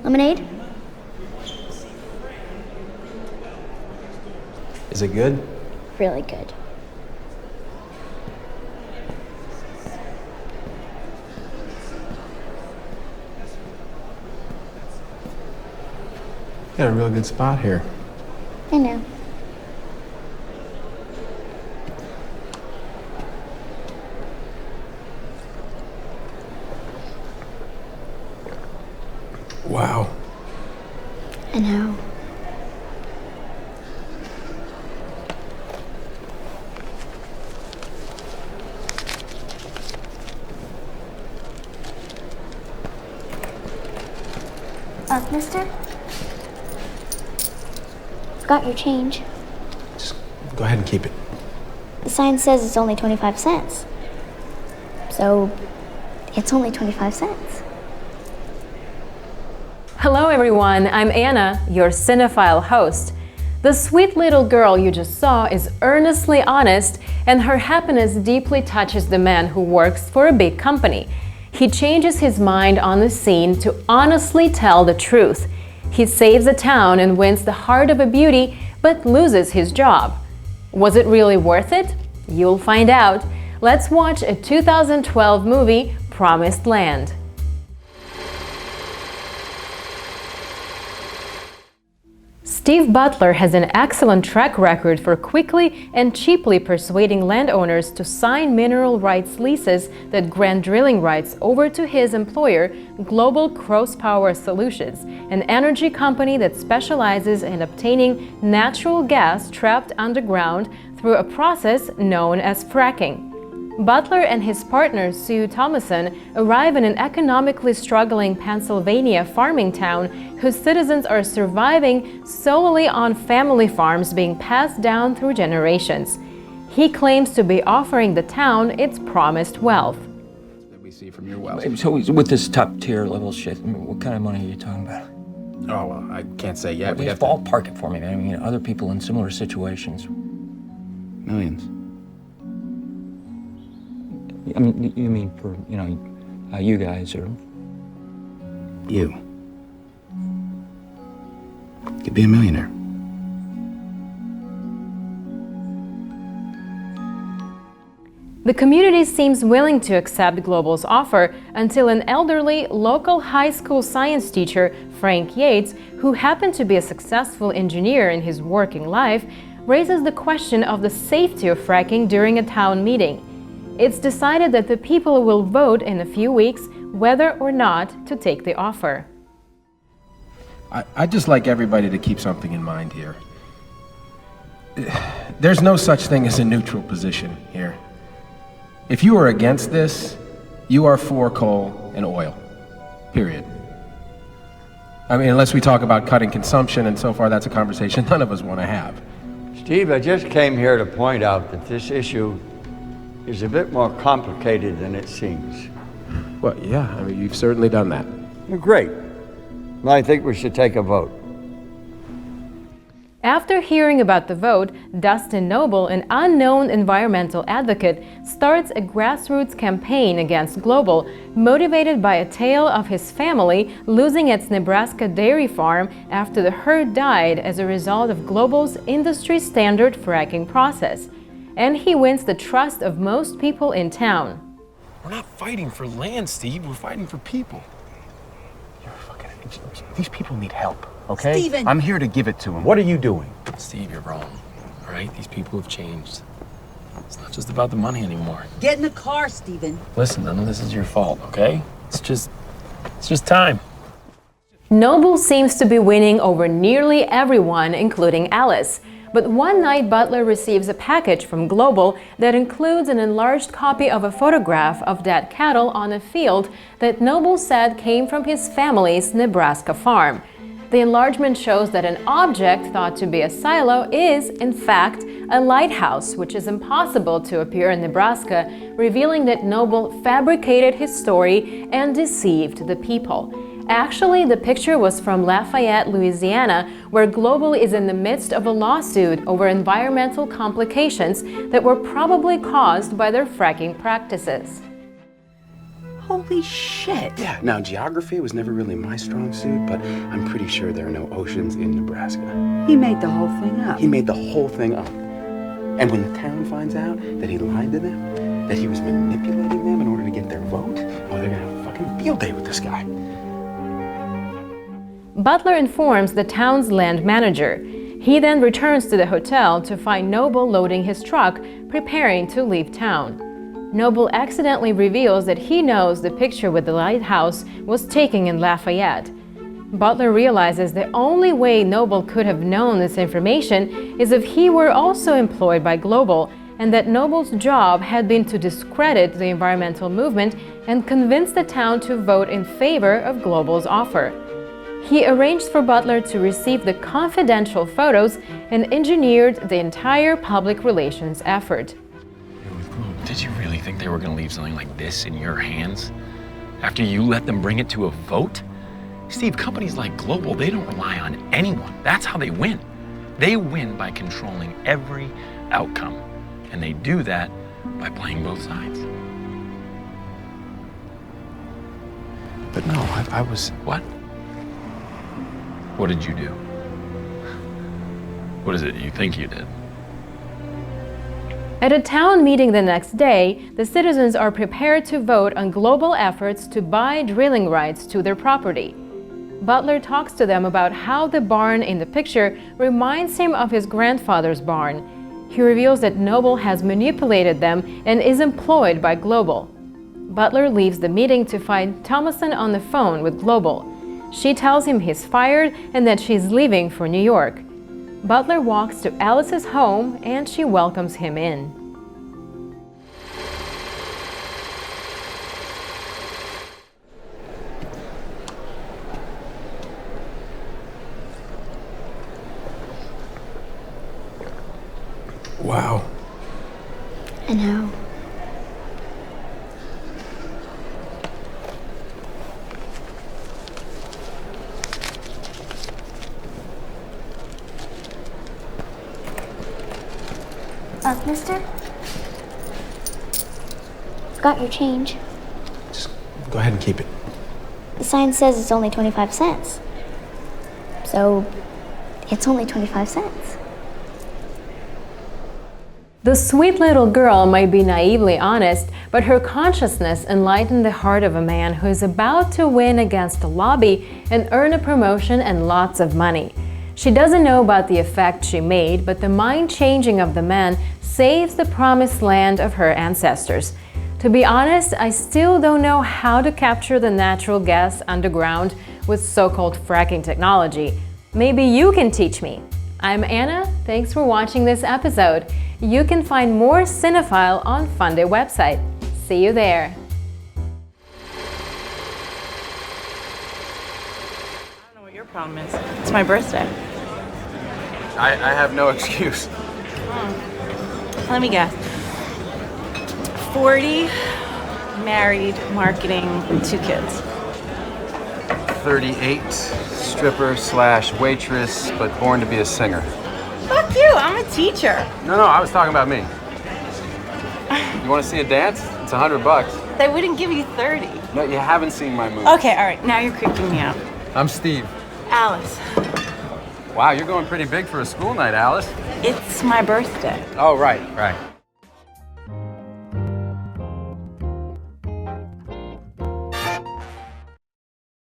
Lemonade? Is it good? Really good. Got a real good spot here. I know. Wow. I know. Mister? Got your change. Just go ahead and keep it. The sign says it's only 25 cents. So, it's only 25 cents. Hello everyone, I'm Anna, your cinephile host. The sweet little girl you just saw is earnestly honest, and her happiness deeply touches the man who works for a big company. He changes his mind on the scene to honestly tell the truth. He saves a town and wins the heart of a beauty, but loses his job. Was it really worth it? You'll find out. Let's watch a 2012 movie, Promised Land. Steve Butler has an excellent track record for quickly and cheaply persuading landowners to sign mineral rights leases that grant drilling rights over to his employer, Global Cross Power Solutions, an energy company that specializes in obtaining natural gas trapped underground through a process known as fracking. Butler and his partner, Sue Thomason, arrive in an economically struggling Pennsylvania farming town whose citizens are surviving solely on family farms being passed down through generations. He claims to be offering the town its promised wealth. That we see from your wells. So with this top tier level shit, I mean, what kind of money are you talking about? Oh, well, I can't say yet. Well, just ballpark it for me, man. I mean, other people in similar situations. Millions. I mean, you mean for, you guys or... You. Could be a millionaire. The community seems willing to accept Global's offer until an elderly local high school science teacher, Frank Yates, who happened to be a successful engineer in his working life, raises the question of the safety of fracking during a town meeting. It's decided that the people will vote in a few weeks whether or not to take the offer. I'd just like everybody to keep something in mind here. There's no such thing as a neutral position here. If you are against this, you are for coal and oil. Period. I mean, unless we talk about cutting consumption, and so far that's a conversation none of us want to have. Steve, I just came here to point out that this issue is a bit more complicated than it seems. Well, yeah, I mean, you've certainly done that. Great. Well, I think we should take a vote. After hearing about the vote, Dustin Noble, an unknown environmental advocate, starts a grassroots campaign against Global, motivated by a tale of his family losing its Nebraska dairy farm after the herd died as a result of Global's industry-standard fracking process. And he wins the trust of most people in town. We're not fighting for land, Steve. We're fighting for people. These people need help, okay? Steven! I'm here to give it to them. What are you doing? Steve, you're wrong. All right? These people have changed. It's not just about the money anymore. Get in the car, Steven. Listen, none of this is your fault, okay? It's just time. Noble seems to be winning over nearly everyone, including Alice. But one night, Butler receives a package from Global that includes an enlarged copy of a photograph of dead cattle on a field that Noble said came from his family's Nebraska farm. The enlargement shows that an object thought to be a silo is, in fact, a lighthouse, which is impossible to appear in Nebraska, revealing that Noble fabricated his story and deceived the people. Actually, the picture was from Lafayette, Louisiana, where Global is in the midst of a lawsuit over environmental complications that were probably caused by their fracking practices. Holy shit. Yeah, now geography was never really my strong suit, but I'm pretty sure there are no oceans in Nebraska. He made the whole thing up. He made the whole thing up. And when the town finds out that he lied to them, that he was manipulating them in order to get their vote, oh, they're gonna have a fucking field day with this guy. Butler informs the town's land manager. He then returns to the hotel to find Noble loading his truck, preparing to leave town. Noble accidentally reveals that he knows the picture with the lighthouse was taken in Lafayette. Butler realizes the only way Noble could have known this information is if he were also employed by Global, and that Noble's job had been to discredit the environmental movement and convince the town to vote in favor of Global's offer. He arranged for Butler to receive the confidential photos and engineered the entire public relations effort. Did you really think they were going to leave something like this in your hands? After you let them bring it to a vote? Steve, companies like Global, they don't rely on anyone. That's how they win. They win by controlling every outcome. And they do that by playing both sides. But no, I was... What? What did you do? What is it you think you did? At a town meeting the next day, the citizens are prepared to vote on Global efforts to buy drilling rights to their property. Butler talks to them about how the barn in the picture reminds him of his grandfather's barn. He reveals that Noble has manipulated them and is employed by Global. Butler leaves the meeting to find Thomason on the phone with Global. She tells him he's fired and that she's leaving for New York. Butler walks to Alice's home and she welcomes him in. Wow. I know. Mister? Got your change. Just go ahead and keep it. The sign says it's only 25 cents. So, it's only 25 cents. The sweet little girl might be naively honest, but her consciousness enlightened the heart of a man who is about to win against the lobby and earn a promotion and lots of money. She doesn't know about the effect she made, but the mind-changing of the man saves the promised land of her ancestors. To be honest, I still don't know how to capture the natural gas underground with so-called fracking technology. Maybe you can teach me. I'm Anna, thanks for watching this episode. You can find more Cinephile on Funday website. See you there. I don't know what your problem is. It's my birthday. I have no excuse. Let me guess. 40, married, marketing, 2 kids. 38, stripper / waitress, but born to be a singer. Fuck you, I'm a teacher. No, I was talking about me. You want to see a dance? It's $100. They wouldn't give you 30. No, you haven't seen my movie. Okay, all right, now you're creeping me out. I'm Steve. Alice, Wow, you're going pretty big for a school night, Alice. it's my birthday. Oh, right.